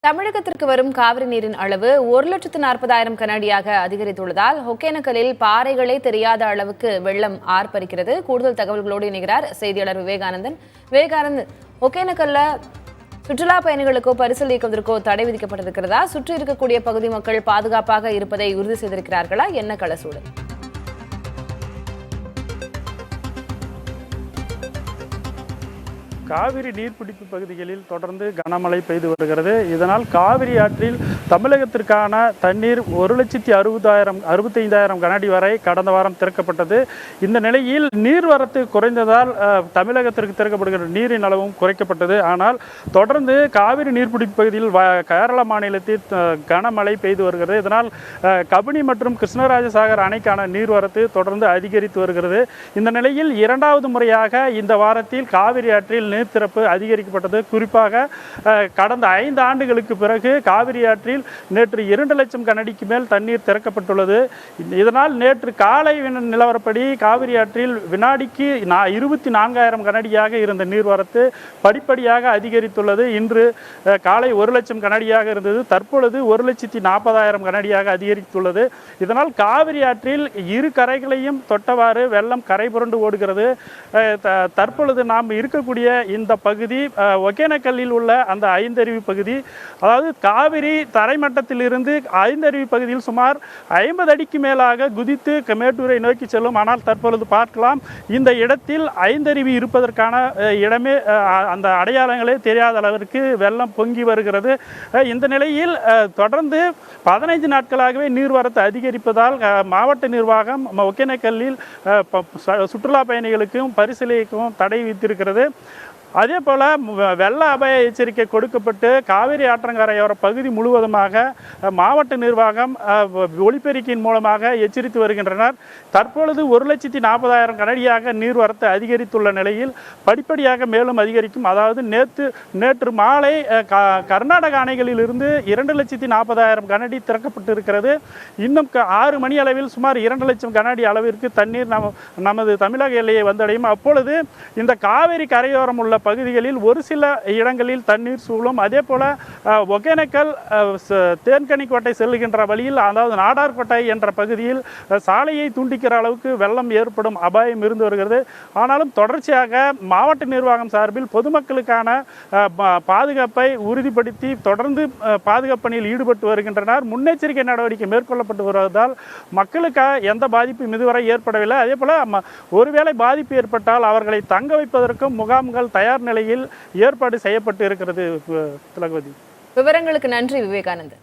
தமிழகத்திற்கு வரும் காவிரி நீரின் அளவு 1,40,40,000 கனஅடியாக அதிகரித்துள்ளதால் ஒகேனக்கலில் பாறைகளே தெரியாத அளவுக்கு வெள்ளம் ஆர்ப்பரிக்கிறது. கூடுதல் தகவல்களோடு இணைகிறார் செய்தியாளர் விவேகானந்தன். ஒகேனக்கல்ல சுற்றுலா பயணிகளுக்கோ பரிசல் இயக்குவதற்கோ தடை விதிக்கப்பட்டிருக்கிறதா? சுற்றி இருக்கக்கூடிய பகுதி மக்கள் பாதுகாப்பாக இருப்பதை உறுதி செய்திருக்கிறார்களா? என்ன களசூழல்? காவிரி நீர்பிடிப்பு பகுதிகளில் தொடர்ந்து கனமழை பெய்து வருகிறது. இதனால் காவிரி ஆற்றில் தமிழகத்திற்கான தண்ணீர் 1,65,000 கனஅடி வரை கடந்த வாரம் திறக்கப்பட்டது. இந்த நிலையில் நீர்வரத்து குறைந்ததால் தமிழகத்திற்கு திறக்கப்படுகிற நீரின் அளவும் குறைக்கப்பட்டது. ஆனால் தொடர்ந்து காவிரி நீர்பிடிப்பு பகுதியில் கேரள மாநிலத்தில் கனமழை பெய்து வருகிறது. இதனால் கபினி மற்றும் கிருஷ்ணராஜசாகர் அணைக்கான நீர்வரத்து தொடர்ந்து அதிகரித்து வருகிறது. இந்த நிலையில் இரண்டாவது முறையாக இந்த வாரத்தில் காவிரி ஆற்றில் நீர் திறப்பு அதிகரிக்கப்பட்டது. குறிப்பாக கடந்த 5 ஆண்டுகளுக்கு பிறகு காவிரி ஆற்றில் நேற்று 2 லட்சம் கனஅடிக்கு மேல் தண்ணீர் திறக்கப்பட்டுள்ளது. இதனால் நேற்று காலை நிலவரப்படி காவிரி ஆற்றில் வினாடிக்கு 24,000 கனஅடியாக இருந்த நீர்வரத்து படிப்படியாக அதிகரித்துள்ளது. இன்று காலை 1 லட்சம் கனஅடியாக இருந்தது. தற்பொழுது 1,40,40,000 கனஅடியாக அதிகரித்துள்ளது. இதனால் காவிரி ஆற்றில் இரு கரைகளையும் தொட்டவாறு வெள்ளம் கரை புரண்டு ஓடுகிறது. தற்பொழுது நாம் இருக்கக்கூடிய இந்த பகுதி ஒகேனக்கல்லில் உள்ள அந்த ஐந்தருவி பகுதி, அதாவது காவிரி தரைமட்டத்தில் இருந்து ஐந்தருவி பகுதியில் சுமார் 50 அடிக்கு மேலாக குதித்து மேட்டூரை நோக்கி செல்லும். ஆனால் தற்பொழுது பார்க்கலாம், இந்த இடத்தில் ஐந்தருவி இருப்பதற்கான இடமே அந்த அடையாளங்களே தெரியாத அளவிற்கு வெள்ளம் பொங்கி வருகிறது. இந்த நிலையில் தொடர்ந்து 15 நாட்களாகவே நீர்வரத்து அதிகரிப்பதால் மாவட்ட நிர்வாகம் ஒகேனக்கல்லில் சுற்றுலா பயணிகளுக்கும் பரிசீலிக்கவும் தடை விதித்திருக்கிறது. அதே போல் வெள்ள அபாய எச்சரிக்கை கொடுக்கப்பட்டு காவிரி ஆற்றங்கரையோர பகுதி முழுவதுமாக மாவட்ட நிர்வாகம் ஒலிபெருக்கியின் மூலமாக எச்சரித்து வருகின்றனர். தற்பொழுது 1,40,40,000 கனஅடியாக நீர்வரத்து அதிகரித்துள்ள நிலையில் படிப்படியாக மேலும் அதிகரிக்கும். அதாவது நேற்று மாலை கர்நாடக அணைகளில் இருந்து 2,40,40,000 கனஅடி திறக்கப்பட்டு இருக்கிறது. இன்னும் 6 மணி அளவில் சுமார் 2 லட்சம் கனஅடி அளவிற்கு தண்ணீர் நமது தமிழக எல்லையை வந்தடையும். அப்பொழுது இந்த காவிரி கரையோரம் உள்ள பகுதிகளில் ஒரு சில இடங்களில் தண்ணீர் சூழும். அதே போல ஒகேனக்கல் தேன்கனிக்கோட்டை செல்லுகின்ற வழியில், அதாவது நாடார்கோட்டை என்ற பகுதியில் சாலையை துண்டிக்கிற அளவுக்கு வெள்ளம் ஏற்படும் அபாயம் இருந்து வருகிறது. ஆனாலும் தொடர்ச்சியாக மாவட்ட நிர்வாகம் சார்பில் பொதுமக்களுக்கான பாதுகாப்பை உறுதிப்படுத்தி தொடர்ந்து பாதுகாப்பு பணியில் ஈடுபட்டு வருகின்றனர். முன்னெச்சரிக்கை நடவடிக்கை மேற்கொள்ளப்பட்டு வருவதால் மக்களுக்கு எந்த பாதிப்பும் இதுவரை ஏற்படவில்லை. அதே போல ஒருவேளை பாதிப்பு ஏற்பட்டால் அவர்களை தங்க வைப்பதற்கும் முகாம்கள் தயார் நிலையில் ஏற்பாடு செய்யப்பட்டு இருக்கிறது. விவரங்களுக்கு நன்றி விவேகானந்தன்.